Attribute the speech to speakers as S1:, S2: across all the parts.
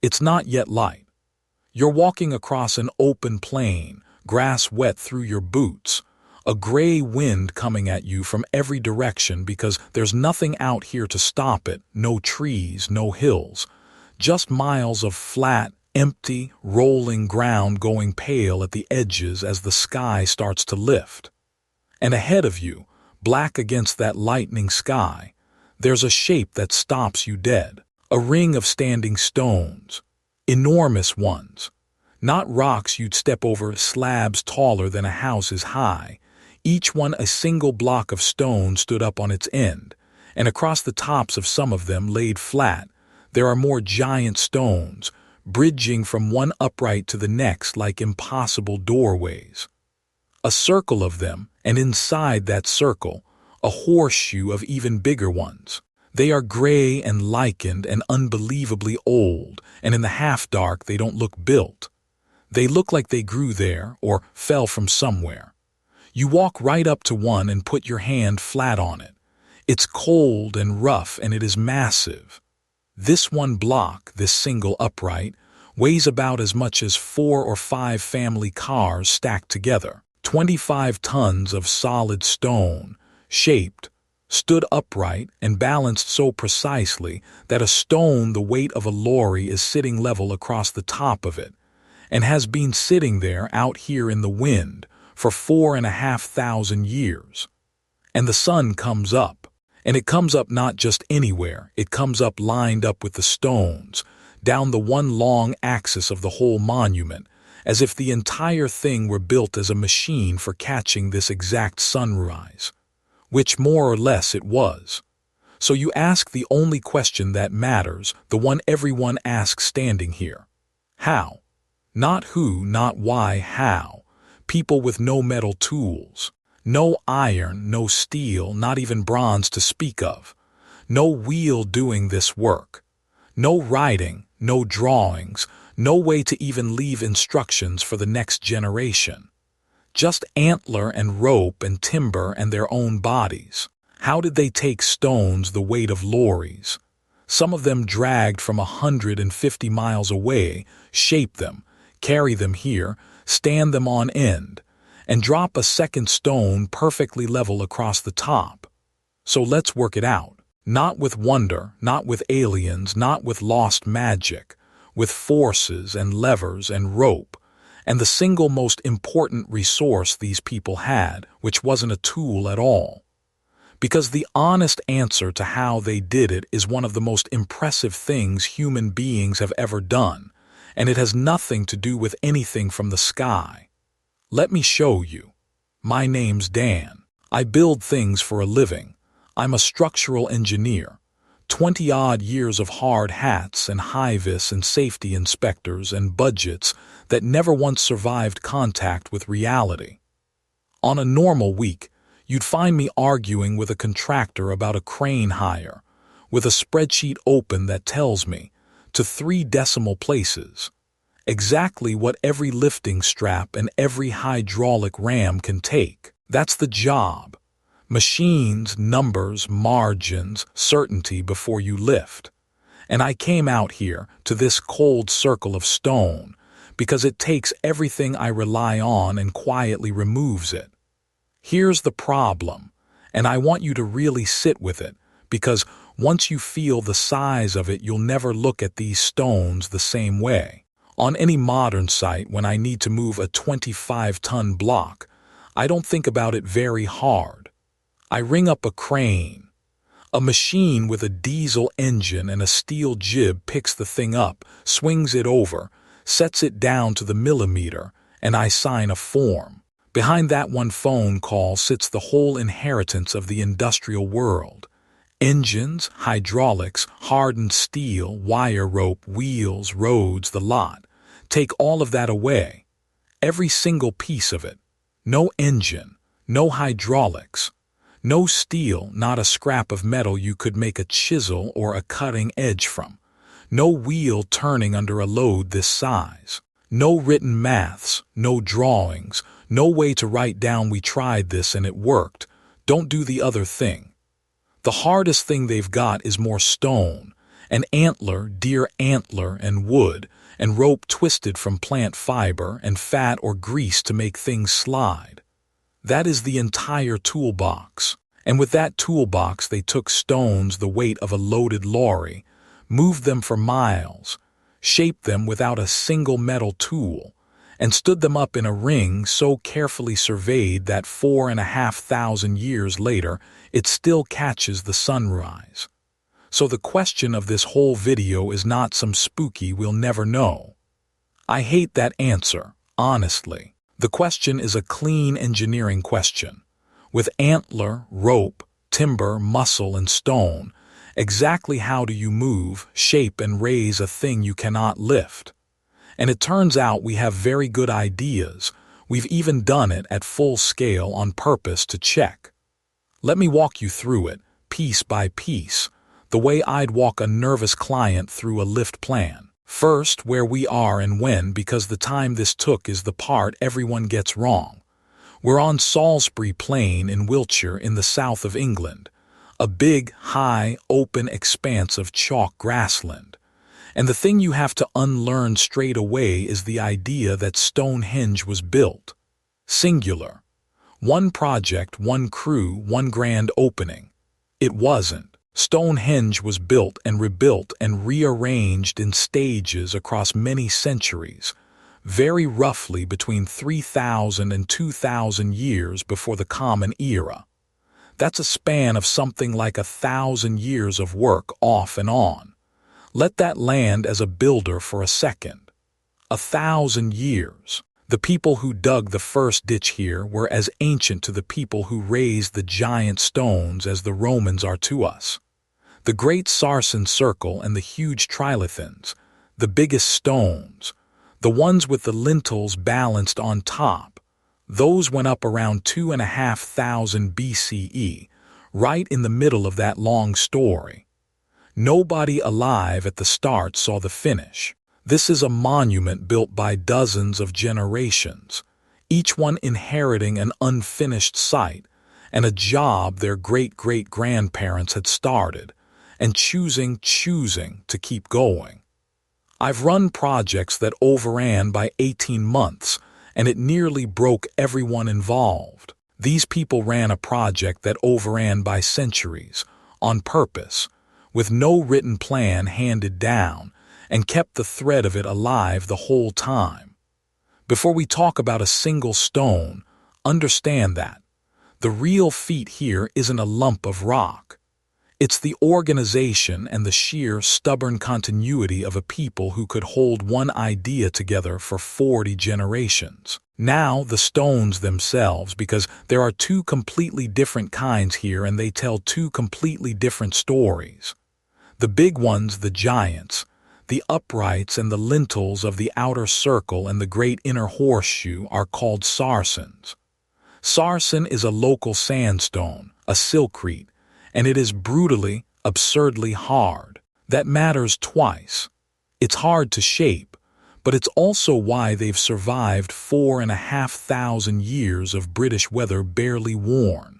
S1: It's not yet light. You're walking across an open plain, grass wet through your boots, a gray wind coming at you from every direction because there's nothing out here to stop it, no trees, no hills, just miles of flat, empty, rolling ground going pale at the edges as the sky starts to lift. And ahead of you, black against that lightning sky, there's a shape that stops you dead, a ring of standing stones, enormous ones, not rocks you'd step over, slabs taller than a house is high. Each one a single block of stone stood up on its end, and across the tops of some of them laid flat, there are more giant stones, bridging from one upright to the next like impossible doorways. A circle of them, and inside that circle, a horseshoe of even bigger ones. They are gray and lichened and unbelievably old, and in the half-dark they don't look built. They look like they grew there or fell from somewhere. You walk right up to one and put your hand flat on it. It's cold and rough, and it is massive. This one block, this single upright, weighs about as much as 4 or 5 family cars stacked together. 25 tons of solid stone, shaped, stood upright and balanced so precisely that a stone the weight of a lorry is sitting level across the top of it, and has been sitting there out here in the wind for 4,500 years. And the sun comes up, and it comes up not just anywhere, it comes up lined up with the stones, down the one long axis of the whole monument, as if the entire thing were built as a machine for catching this exact sunrise, which more or less it was. So you ask the only question that matters, the one everyone asks standing here. How? Not who, not why, how. People with no metal tools. No iron, no steel, not even bronze to speak of. No wheel doing this work. No writing, no drawings, no way to even leave instructions for the next generation. Just antler and rope and timber and their own bodies. How did they take stones the weight of lorries? Some of them dragged from 150 miles away, shape them, carry them here, stand them on end, and drop a second stone perfectly level across the top. So let's work it out. Not with wonder, not with aliens, not with lost magic, with forces and levers and rope, and the single most important resource these people had, which wasn't a tool at all. Because the honest answer to how they did it is one of the most impressive things human beings have ever done, and it has nothing to do with anything from the sky. Let me show you. My name's Dan. I build things for a living. I'm a structural engineer. 20-odd years of hard hats and high-vis and safety inspectors and budgets that never once survived contact with reality. On a normal week, you'd find me arguing with a contractor about a crane hire, with a spreadsheet open that tells me, to 3 decimal places, exactly what every lifting strap and every hydraulic ram can take. That's the job. Machines, numbers, margins, certainty before you lift. And I came out here to this cold circle of stone because it takes everything I rely on and quietly removes it. Here's the problem, and I want you to really sit with it, because once you feel the size of it, you'll never look at these stones the same way. On any modern site, when I need to move a 25-ton block, I don't think about it very hard. I ring up a crane. A machine with a diesel engine and a steel jib picks the thing up, swings it over, sets it down to the millimeter, and I sign a form. Behind that one phone call sits the whole inheritance of the industrial world. Engines, hydraulics, hardened steel, wire rope, wheels, roads, the lot. Take all of that away. Every single piece of it. No engine, no hydraulics, no steel, not a scrap of metal you could make a chisel or a cutting edge from. No wheel turning under a load this size. No written maths, no drawings, no way to write down we tried this and it worked. Don't do the other thing. The hardest thing they've got is more stone, An antler, deer antler and wood, and rope twisted from plant fiber and fat or grease to make things slide. That is the entire toolbox. And with that toolbox they took stones the weight of a loaded lorry, moved them for miles, shaped them without a single metal tool, and stood them up in a ring so carefully surveyed that 4,500 years later it still catches the sunrise. So the question of this whole video is not some spooky we'll never know. I hate that answer, honestly. The question is a clean engineering question. With antler, rope, timber, muscle, and stone, exactly how do you move, shape, and raise a thing you cannot lift? And it turns out we have very good ideas. We've even done it at full scale on purpose to check. Let me walk you through it, piece by piece, the way I'd walk a nervous client through a lift plan. First, where we are and when, because the time this took is the part everyone gets wrong. We're on Salisbury Plain in Wiltshire in the south of England, a big, high, open expanse of chalk grassland. And the thing you have to unlearn straight away is the idea that Stonehenge was built. Singular. One project, one crew, one grand opening. It wasn't. Stonehenge was built and rebuilt and rearranged in stages across many centuries, very roughly between 3,000 and 2,000 years before the Common Era. That's a span of something like 1,000 years of work off and on. Let that land as a builder for a second. 1,000 years. The people who dug the first ditch here were as ancient to the people who raised the giant stones as the Romans are to us. The great Sarsen circle and the huge trilithons, the biggest stones, the ones with the lintels balanced on top, those went up around 2,500 BCE, right in the middle of that long story. Nobody alive at the start saw the finish. This is a monument built by dozens of generations, each one inheriting an unfinished site and a job their great-great-grandparents had started, and choosing to keep going. I've run projects that overran by 18 months, and it nearly broke everyone involved. These people ran a project that overran by centuries, on purpose, with no written plan handed down, and kept the thread of it alive the whole time. Before we talk about a single stone, understand that the real feat here isn't a lump of rock. It's the organization and the sheer, stubborn continuity of a people who could hold one idea together for 40 generations. Now, the stones themselves, because there are two completely different kinds here and they tell two completely different stories. The big ones, the giants, the uprights and the lintels of the outer circle and the great inner horseshoe are called sarsens. Sarsen is a local sandstone, a silkrete, and it is brutally, absurdly hard. That matters twice. It's hard to shape, but it's also why they've survived 4,500 years of British weather barely worn.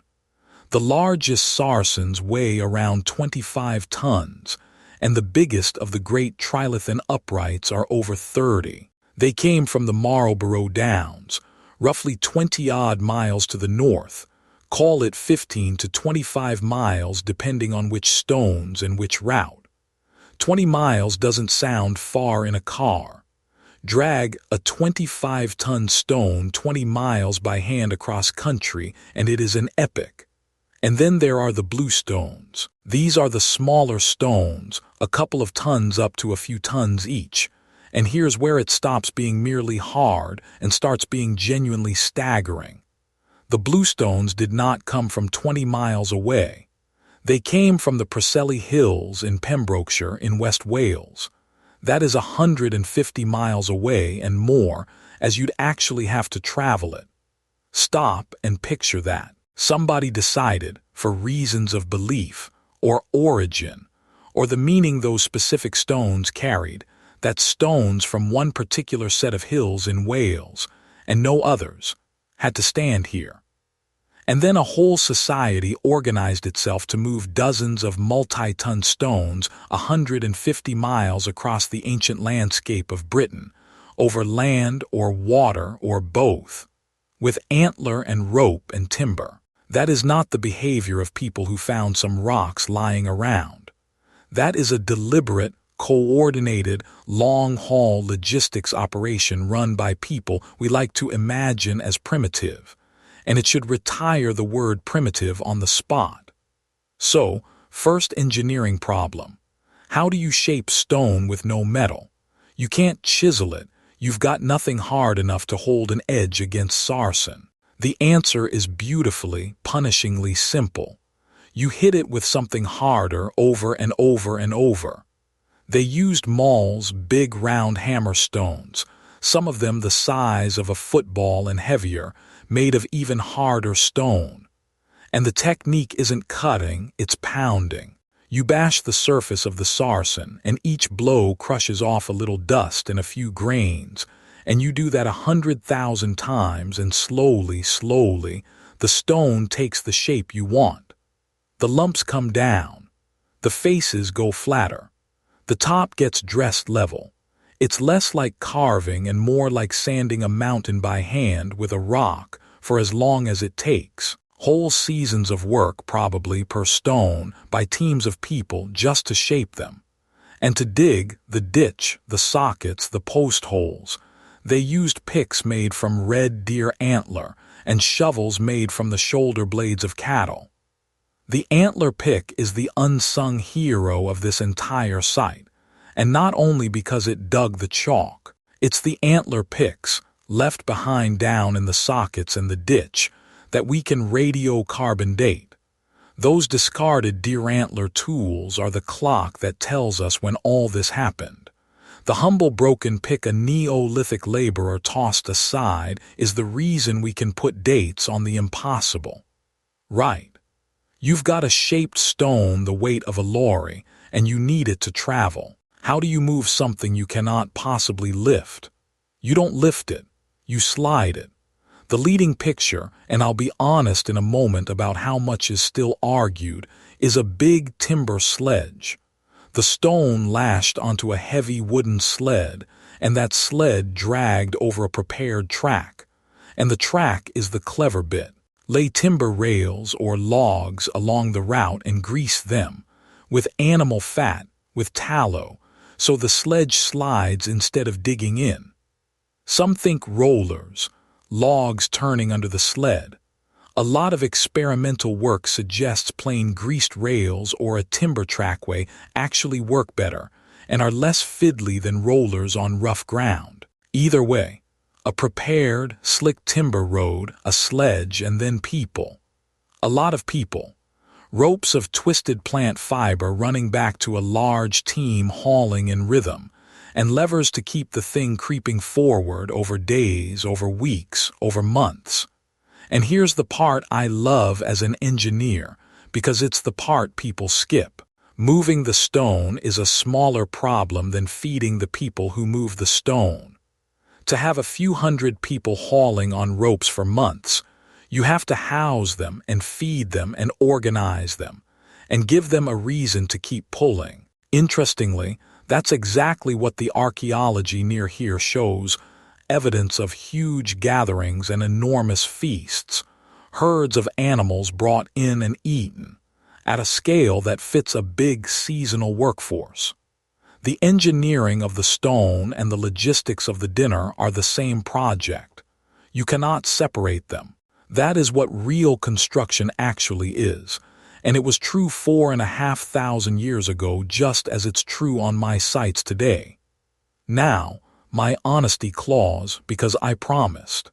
S1: The largest sarsens weigh around 25 tons, and the biggest of the great trilithon uprights are over 30. They came from the Marlborough Downs, roughly 20-odd miles to the north. Call it 15 to 25 miles depending on which stones and which route. 20 miles doesn't sound far in a car. Drag a 25-ton stone 20 miles by hand across country and it is an epic. And then there are the bluestones. These are the smaller stones, a couple of tons up to a few tons each. And here's where it stops being merely hard and starts being genuinely staggering. The bluestones did not come from 20 miles away. They came from the Preseli Hills in Pembrokeshire in West Wales. That is 150 miles away and more, as you'd actually have to travel it. Stop and picture that. Somebody decided, for reasons of belief, or origin, or the meaning those specific stones carried, that stones from one particular set of hills in Wales, and no others, had to stand here. And then a whole society organized itself to move dozens of multi-ton stones 150 miles across the ancient landscape of Britain, over land or water or both, with antler and rope and timber. That is not the behavior of people who found some rocks lying around. That is a deliberate, coordinated, long-haul logistics operation run by people we like to imagine as primitive, and it should retire the word primitive on the spot. So, first engineering problem. How do you shape stone with no metal? You can't chisel it. You've got nothing hard enough to hold an edge against sarsen. The answer is beautifully, punishingly simple. You hit it with something harder over and over and over. They used mauls, big round hammerstones, some of them the size of a football and heavier, made of even harder stone. And the technique isn't cutting, it's pounding. You bash the surface of the sarsen, and each blow crushes off a little dust and a few grains, and you do that 100,000 times, and slowly, the stone takes the shape you want. The lumps come down. The faces go flatter. The top gets dressed level. It's less like carving and more like sanding a mountain by hand with a rock for as long as it takes. Whole seasons of work probably per stone by teams of people just to shape them. And to dig the ditch, the sockets, the post holes, they used picks made from red deer antler and shovels made from the shoulder blades of cattle. The antler pick is the unsung hero of this entire site, and not only because it dug the chalk. It's the antler picks, left behind down in the sockets and the ditch, that we can radiocarbon date. Those discarded deer antler tools are the clock that tells us when all this happened. The humble broken pick a Neolithic laborer tossed aside is the reason we can put dates on the impossible. Right. You've got a shaped stone the weight of a lorry, and you need it to travel. How do you move something you cannot possibly lift? You don't lift it, you slide it. The leading picture, and I'll be honest in a moment about how much is still argued, is a big timber sledge. The stone lashed onto a heavy wooden sled, and that sled dragged over a prepared track. And the track is the clever bit. Lay timber rails or logs along the route and grease them, with animal fat, with tallow, so the sledge slides instead of digging in. Some think rollers, logs turning under the sled. A lot of experimental work suggests plain greased rails or a timber trackway actually work better and are less fiddly than rollers on rough ground. Either way, a prepared, slick timber road, a sledge, and then people. A lot of people. Ropes of twisted plant fiber running back to a large team hauling in rhythm, and levers to keep the thing creeping forward over days, over weeks, over months. And here's the part I love as an engineer, because it's the part people skip. Moving the stone is a smaller problem than feeding the people who move the stone. To have a few hundred people hauling on ropes for months, you have to house them and feed them and organize them, and give them a reason to keep pulling. Interestingly, that's exactly what the archaeology near here shows, evidence of huge gatherings and enormous feasts, herds of animals brought in and eaten, at a scale that fits a big seasonal workforce. The engineering of the stone and the logistics of the dinner are the same project. You cannot separate them. That is what real construction actually is, and it was true 4,500 years ago just as it's true on my sites today. Now, my honesty clause, because I promised.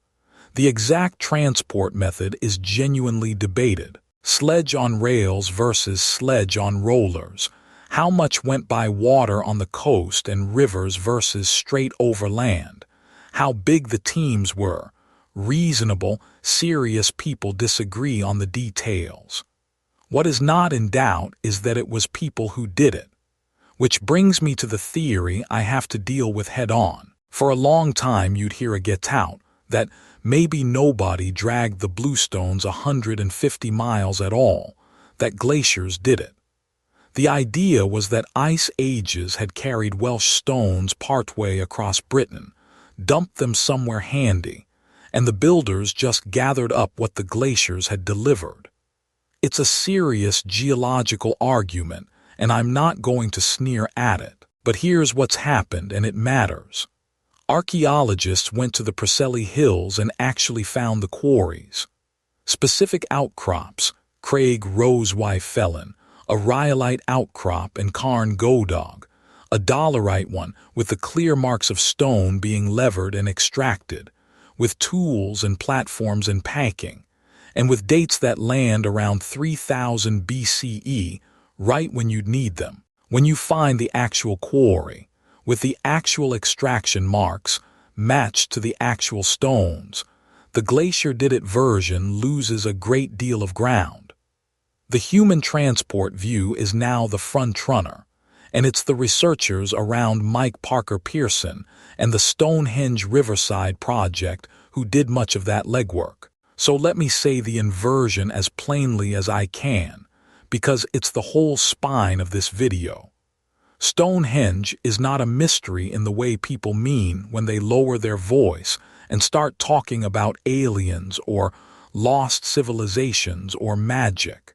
S1: The exact transport method is genuinely debated. Sledge on rails versus sledge on rollers. How much went by water on the coast and rivers versus straight over land? How big the teams were. Reasonable, serious people disagree on the details. What is not in doubt is that it was people who did it. Which brings me to the theory I have to deal with head on. For a long time you'd hear a get out, that maybe nobody dragged the bluestones 150 miles at all, that glaciers did it. The idea was that ice ages had carried Welsh stones partway across Britain, dumped them somewhere handy, and the builders just gathered up what the glaciers had delivered. It's a serious geological argument, and I'm not going to sneer at it. But here's what's happened, and it matters. Archaeologists went to the Preseli Hills and actually found the quarries. Specific outcrops, Craig Rosewife Felon, a rhyolite outcrop in Carn Godog, a dolerite one with the clear marks of stone being levered and extracted, with tools and platforms and packing, and with dates that land around 3000 BCE, right when you'd need them. When you find the actual quarry, with the actual extraction marks matched to the actual stones, the glacier did it version loses a great deal of ground. The human transport view is now the frontrunner, and it's the researchers around Mike Parker Pearson and the Stonehenge Riverside Project who did much of that legwork. So let me say the inversion as plainly as I can, because it's the whole spine of this video. Stonehenge is not a mystery in the way people mean when they lower their voice and start talking about aliens or lost civilizations or magic.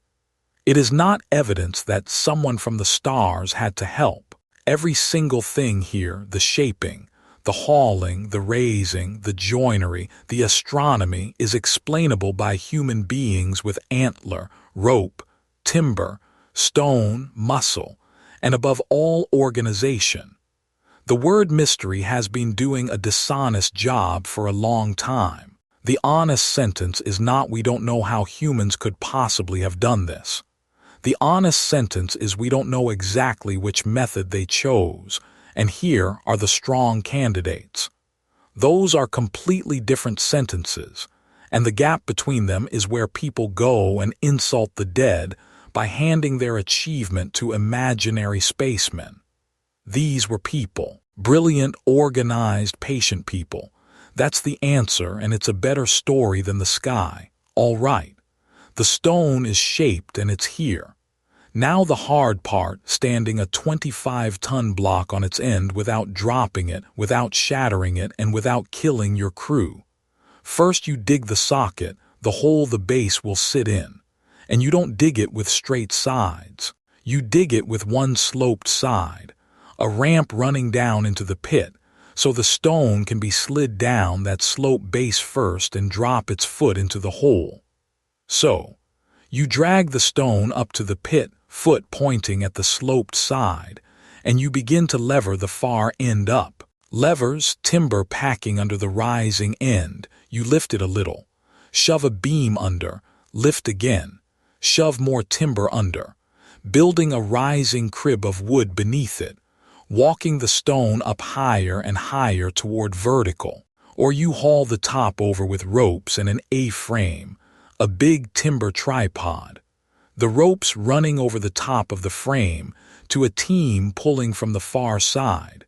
S1: It is not evidence that someone from the stars had to help. Every single thing here, the shaping, the hauling, the raising, the joinery, the astronomy, is explainable by human beings with antler, rope, timber, stone, muscle, and above all, organization. The word mystery has been doing a dishonest job for a long time. The honest sentence is not we don't know how humans could possibly have done this. The honest sentence is we don't know exactly which method they chose, and here are the strong candidates. Those are completely different sentences, and the gap between them is where people go and insult the dead by handing their achievement to imaginary spacemen. These were people, brilliant, organized, patient people. That's the answer, and it's a better story than the sky. All right. The stone is shaped and it's here. Now the hard part, standing a 25-ton block on its end without dropping it, without shattering it, and without killing your crew. First you dig the socket, the hole the base will sit in. And you don't dig it with straight sides. You dig it with one sloped side, a ramp running down into the pit, so the stone can be slid down that slope base first and drop its foot into the hole. So, you drag the stone up to the pit, foot pointing at the sloped side, and you begin to lever the far end up. Levers, timber packing under the rising end, you lift it a little. Shove a beam under, lift again. Shove more timber under, building a rising crib of wood beneath it, walking the stone up higher and higher toward vertical. Or you haul the top over with ropes and an A-frame, a big timber tripod. The ropes running over the top of the frame to a team pulling from the far side.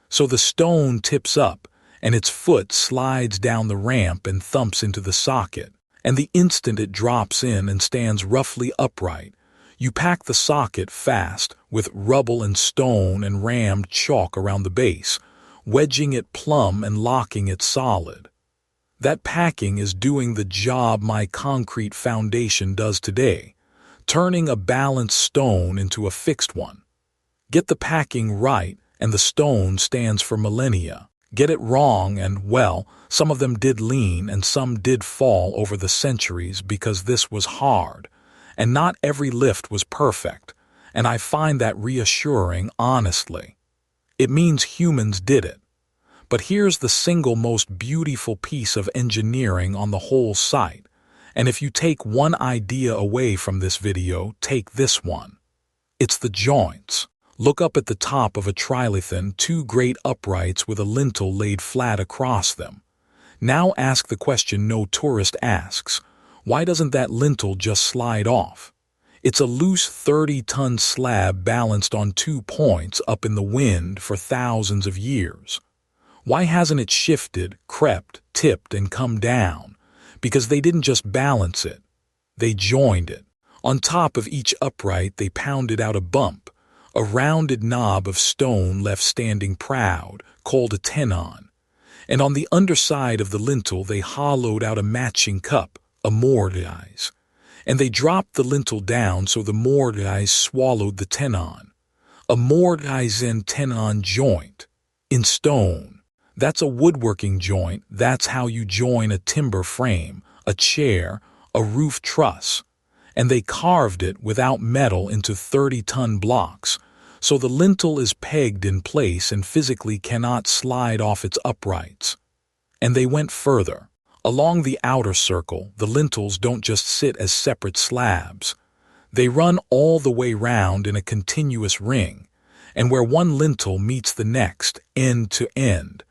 S1: So the stone tips up and its foot slides down the ramp and thumps into the socket. And the instant it drops in and stands roughly upright, you pack the socket fast with rubble and stone and rammed chalk around the base, wedging it plumb and locking it solid. That packing is doing the job my concrete foundation does today, turning a balanced stone into a fixed one. Get the packing right, and the stone stands for millennia. Get it wrong and, well, some of them did lean and some did fall over the centuries because this was hard, and not every lift was perfect, and I find that reassuring, honestly. It means humans did it. But here's the single most beautiful piece of engineering on the whole site, and if you take one idea away from this video, take this one. It's the joints. Look up at the top of a trilithon, two great uprights with a lintel laid flat across them. Now ask the question no tourist asks. Why doesn't that lintel just slide off? It's a loose 30-ton slab balanced on 2 points up in the wind for thousands of years. Why hasn't it shifted, crept, tipped, and come down? Because they didn't just balance it. They joined it. On top of each upright they pounded out a bump, a rounded knob of stone left standing proud, called a tenon. And on the underside of the lintel they hollowed out a matching cup, a mortise. And they dropped the lintel down so the mortise swallowed the tenon. A mortise and tenon joint. In stone. That's a woodworking joint. That's how you join a timber frame, a chair, a roof truss. And they carved it without metal into 30-ton blocks, so the lintel is pegged in place and physically cannot slide off its uprights. And they went further. Along the outer circle, the lintels don't just sit as separate slabs. They run all the way round in a continuous ring, and where one lintel meets the next, end to end,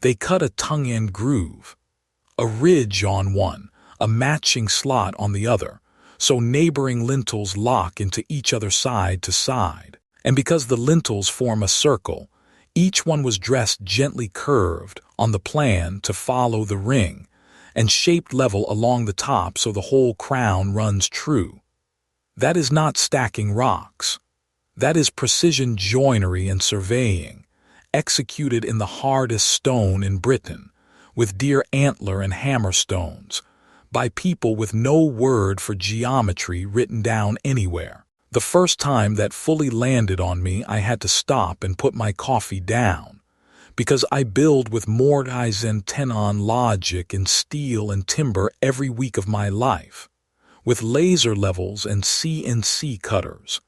S1: they cut a tongue-end groove, a ridge on one, a matching slot on the other, so neighboring lintels lock into each other side to side. And because the lintels form a circle, each one was dressed gently curved on the plan to follow the ring, and shaped level along the top so the whole crown runs true. That is not stacking rocks. That is precision joinery and surveying, executed in the hardest stone in Britain, with deer antler and hammerstones, by people with no word for geometry written down anywhere. The first time that fully landed on me, I had to stop and put my coffee down, because I build with mortise and tenon logic in steel and timber every week of my life, with laser levels and CNC cutters.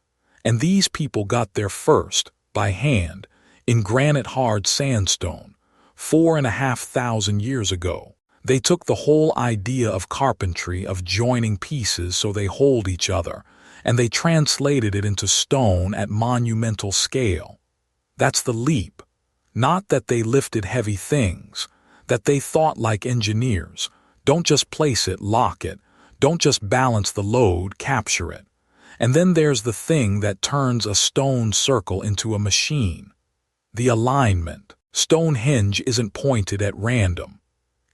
S1: And these people got there first, by hand, in granite hard sandstone, 4,500 years ago. They took the whole idea of carpentry, of joining pieces so they hold each other, and they translated it into stone at monumental scale. That's the leap. Not that they lifted heavy things, that they thought like engineers. Don't just place it, lock it. Don't just balance the load, capture it. And then there's the thing that turns a stone circle into a machine. The alignment. Stonehenge isn't pointed at random.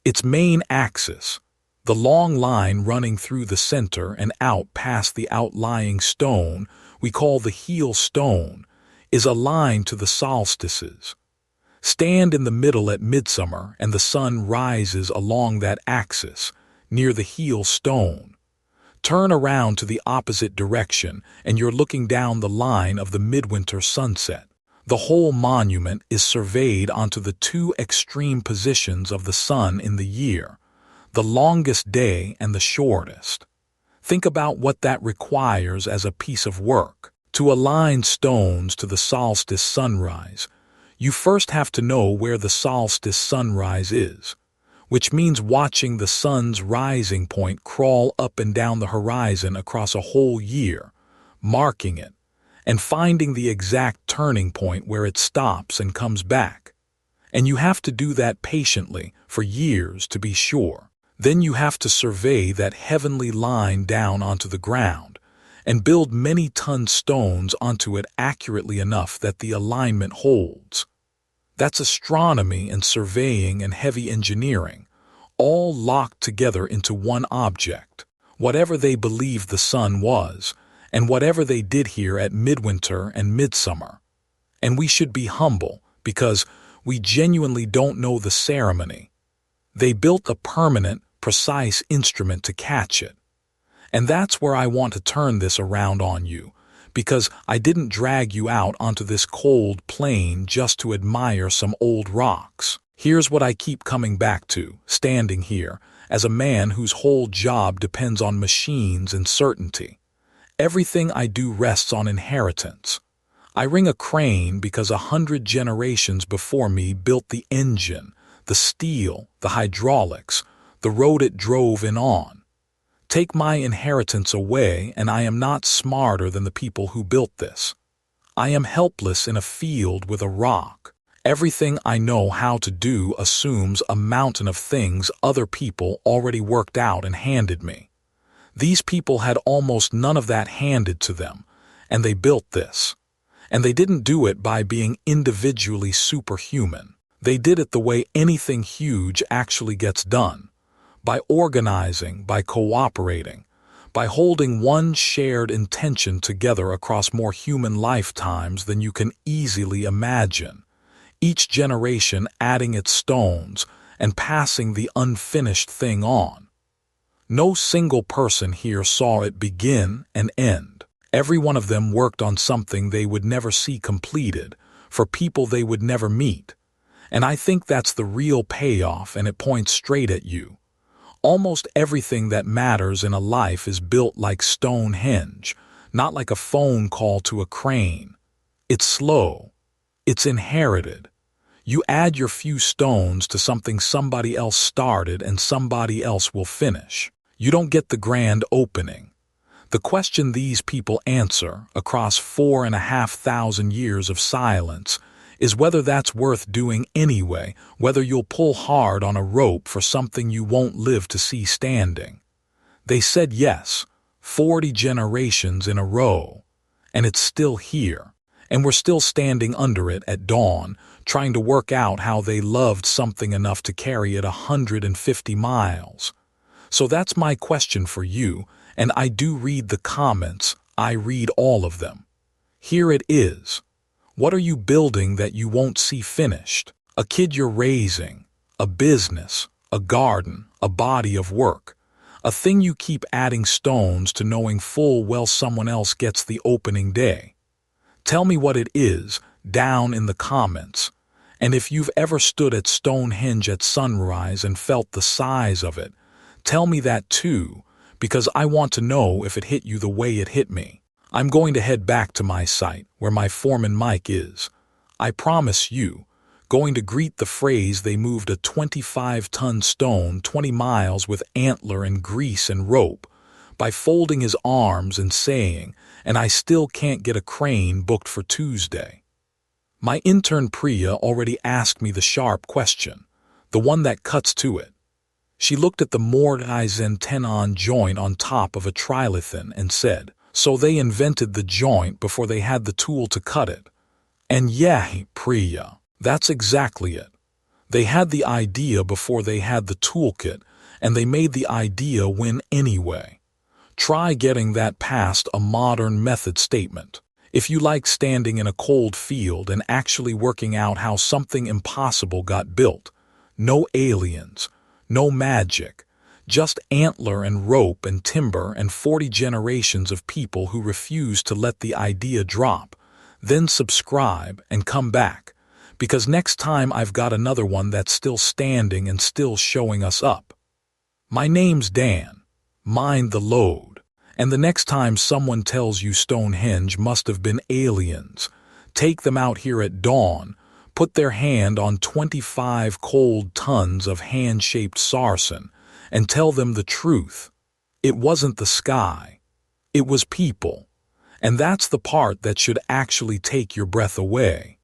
S1: Its main axis, the long line running through the center and out past the outlying stone we call the heel stone, is aligned to the solstices. Stand in the middle at midsummer and the sun rises along that axis, near the heel stone. Turn around to the opposite direction and you're looking down the line of the midwinter sunset. The whole monument is surveyed onto the two extreme positions of the sun in the year, the longest day and the shortest. Think about what that requires as a piece of work. To align stones to the solstice sunrise, you first have to know where the solstice sunrise is, which means watching the sun's rising point crawl up and down the horizon across a whole year, marking it, and finding the exact turning point where it stops and comes back. And you have to do that patiently for years to be sure. Then you have to survey that heavenly line down onto the ground and build many-ton stones onto it accurately enough that the alignment holds. That's astronomy and surveying and heavy engineering, all locked together into one object. Whatever they believed the sun was, and whatever they did here at midwinter and midsummer. And we should be humble, because we genuinely don't know the ceremony. They built a permanent, precise instrument to catch it. And that's where I want to turn this around on you, because I didn't drag you out onto this cold plain just to admire some old rocks. Here's what I keep coming back to, standing here, as a man whose whole job depends on machines and certainty. Everything I do rests on inheritance. I ring a crane because 100 generations before me built the engine, the steel, the hydraulics, the road it drove in on. Take my inheritance away and I am not smarter than the people who built this. I am helpless in a field with a rock. Everything I know how to do assumes a mountain of things other people already worked out and handed me. These people had almost none of that handed to them, and they built this. And they didn't do it by being individually superhuman. They did it the way anything huge actually gets done, by organizing, by cooperating, by holding one shared intention together across more human lifetimes than you can easily imagine, each generation adding its stones and passing the unfinished thing on. No single person here saw it begin and end. Every one of them worked on something they would never see completed, for people they would never meet. And I think that's the real payoff, and it points straight at you. Almost everything that matters in a life is built like Stonehenge, not like a phone call to a crane. It's slow. It's inherited. You add your few stones to something somebody else started and somebody else will finish. You don't get the grand opening. The question these people answer, across 4,500 years of silence, is whether that's worth doing anyway, whether you'll pull hard on a rope for something you won't live to see standing. They said yes, 40 generations in a row, and it's still here, and we're still standing under it at dawn, trying to work out how they loved something enough to carry it 150 miles. So that's my question for you, and I do read the comments. I read all of them. Here it is. What are you building that you won't see finished? A kid you're raising, a business, a garden, a body of work, a thing you keep adding stones to knowing full well someone else gets the opening day. Tell me what it is down in the comments. And if you've ever stood at Stonehenge at sunrise and felt the size of it, tell me that too, because I want to know if it hit you the way it hit me. I'm going to head back to my site, where my foreman Mike is. I promise you, going to greet the phrase they moved a 25-ton stone 20 miles with antler and grease and rope, by folding his arms and saying, and I still can't get a crane booked for Tuesday. My intern Priya already asked me the sharp question, the one that cuts to it. She looked at the mortise tenon joint on top of a trilithon and said, so they invented the joint before they had the tool to cut it. And yeah, Priya, that's exactly it. They had the idea before they had the toolkit, and they made the idea win anyway. Try getting that past a modern method statement. If you like standing in a cold field and actually working out how something impossible got built, no aliens, no magic, just antler and rope and timber and 40 generations of people who refuse to let the idea drop, then subscribe and come back, because next time I've got another one that's still standing and still showing us up. My name's Dan. Mind the load. And the next time someone tells you Stonehenge must have been aliens, take them out here at dawn, put their hand on 25 cold tons of hand-shaped sarsen, and tell them the truth. It wasn't the sky. It was people. And that's the part that should actually take your breath away.